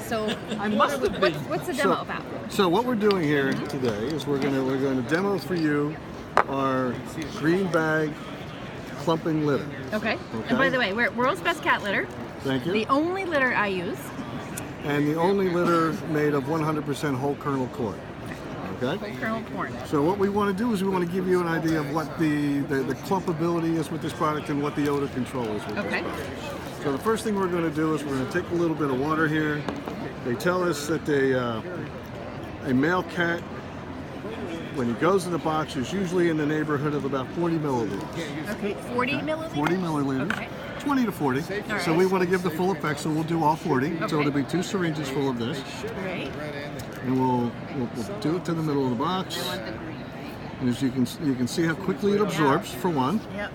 So what's the demo about? So what we're doing here today is we're going to demo for you our green bag clumping litter. Okay. And by the way, we're world's best cat litter. Thank you. The only litter I use. And the only litter made of 100% whole kernel corn. Okay? Whole kernel corn. So what we want to do is we want to give you an idea of what the clumpability is with this product and what the odor control is with this product. So the first thing we're going to do is we're going to take a little bit of water here. They tell us that a male cat, when he goes in the box, is usually in the neighborhood of about 40 milliliters. Okay, 40 milliliters? 40 milliliters. Okay. 20 to 40. Right. So we want to give the full effect, so we'll do all 40. Okay. So it'll be 2 syringes full of this. Right. And we'll do it to the middle of the box. And as you can see how quickly it absorbs, for one. Yep.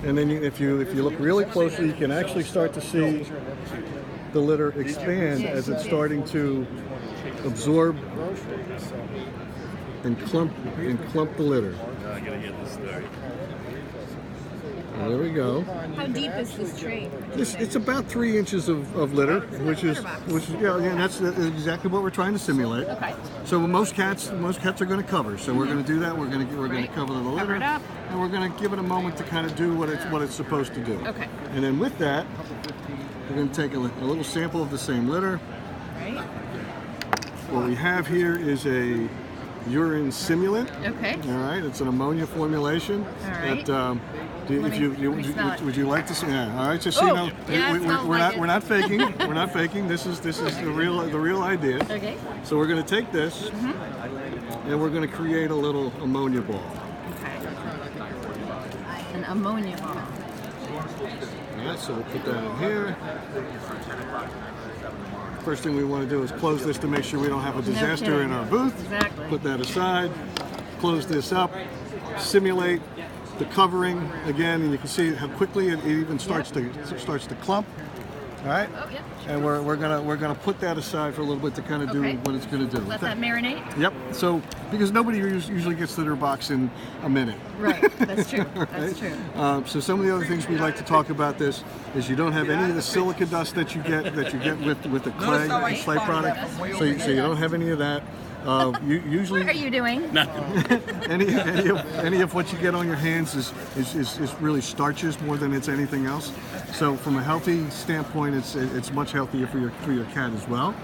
And then if you look really closely, you can actually start to see the litter expand as it's starting to absorb and clump the litter. There we go. How deep is this tray? It's about 3 inches of litter, which is that's exactly what we're trying to simulate. Okay. So most cats are going to cover. So we're going to do that. We're going to cover the litter, it up. and we're going to give it a moment to kind of do what it's supposed to do. Okay. And then with that, we're going to take a little sample of the same litter. Right. What we have here is a urine simulant. Okay. All right. It's an ammonia formulation. All right. That, would you like to see? Yeah. All right. Just so you know, we're not faking. We're not faking. This is the real idea. Okay. So we're going to take this, and we're going to create a little ammonia ball. Okay. An ammonia ball. All right. So we'll put that in here. First thing we want to do is close this to make sure we don't have a disaster in our booth. Exactly. Put that aside. Close this up. Simulate the covering again, and you can see how quickly it even starts to clump. All right. Oh, yep. And we're gonna put that aside for a little bit to kind of do what it's gonna do. Let that marinate. Yep. So because nobody usually gets to their box in a minute. Right. That's true. Right? That's true. So some of the other things we'd like to talk about this is you don't have any of the silica dust that you get with the clay product. So you don't have any of that. Usually, what are you doing? Nothing. any of what you get on your hands is really starches more than it's anything else. So from a healthy standpoint, it's much healthier for your cat as well.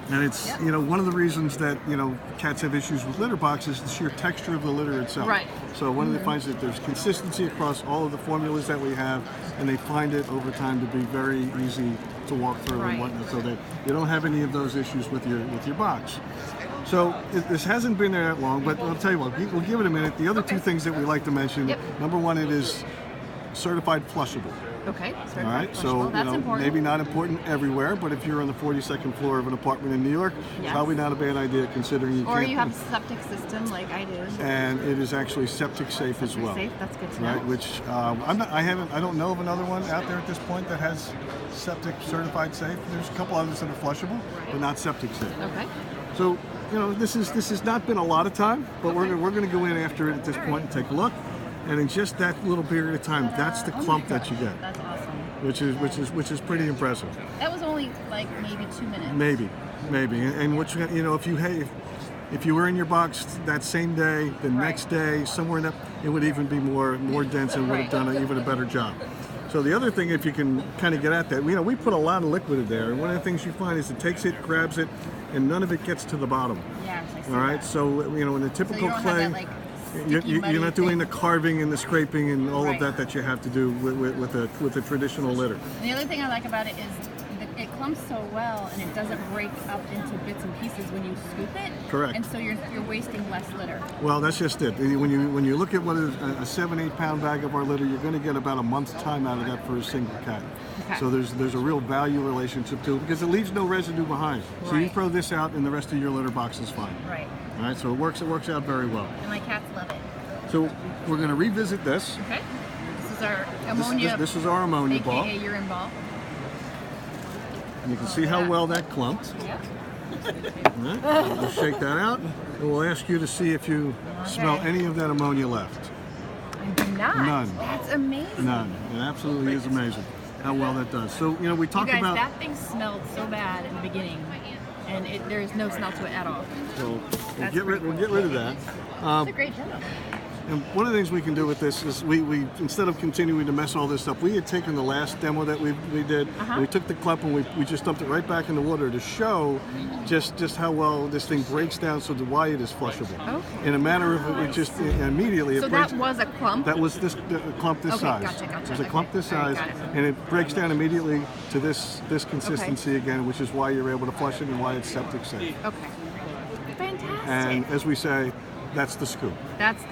And it's one of the reasons that cats have issues with litter boxes is the sheer texture of the litter itself. Right. So one of the finds that there's consistency across all of the formulas that we have, and they find it over time to be very easy to walk through and whatnot, so that you don't have any of those issues with your box. So this hasn't been there that long, but I'll tell you what, we'll give it a minute. The other two things that we like to mention, number one, it is certified flushable. Okay. All right, so maybe not important everywhere, but if you're on the 42nd floor of an apartment in New York, probably not a bad idea considering you you have a septic system like I do. And it is actually septic safe as well. Safe, that's good to know. Right, which I don't know of another one out there at this point that has septic certified safe. There's a couple others that are flushable, but not septic safe. Okay. So this has not been a lot of time, but we're going to go in after it at this point and take a look. And in just that little period of time, that's the clump that you get. That's awesome. Which is pretty impressive. That was only like maybe 2 minutes. Maybe, and what if you were in your box that same day, the next day, somewhere in that, it would even be more dense and would have done even a better job. So the other thing, if you can kind of get at that, we put a lot of liquid in there, and one of the things you find is it takes it, grabs it, and none of it gets to the bottom. Yeah, I see. All right, so in the typical clay. You're not doing the carving and the scraping and all of that you have to do with a traditional litter. And the other thing I like about it is it clumps so well, and it doesn't break up into bits and pieces when you scoop it. Correct. And so you're wasting less litter. Well, that's just it. When you look at what is a 7-8 pound bag of our litter, you're going to get about a month's time out of that for a single cat. Okay. So there's a real value relationship to it because it leaves no residue behind. So you throw this out, and the rest of your litter box is fine. Right. All right. So it works out very well. And my cats love it. So we're going to revisit this. Okay. This is our ammonia. This is our ammonia ball. AKA urine ball. And you can see how well that clumped. Yep. All right. We'll shake that out, and we'll ask you to see if you smell any of that ammonia left. I do not. None. That's amazing. None. It absolutely is amazing. how well that does. So, you know, we You talked guys, about... that thing smelled so bad in the beginning, and there is no smell to it at all. So we'll That's get pretty rid of that. It's a great demo. And one of the things we can do with this is we instead of continuing to mess all this up, we had taken the last demo that we did, and we took the clump and we just dumped it right back in the water to show just how well this thing breaks down, so why it is flushable. Okay. In a matter of it just immediately. So it breaks, that was a clump? That was this clump this size. Gotcha. It was a clump this All right, size, got it. and it breaks down immediately to this consistency again, which is why you're able to flush it and why it's septic safe. Okay. Fantastic. And as we say, that's the scoop. That's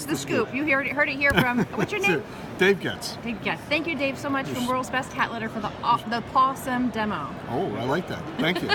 the scoop. You heard it here from, what's your name? Dave Getz. Dave Getz. Thank you, Dave, so much from World's Best Cat Litter for the Pawsome demo. Oh, I like that. Thank you.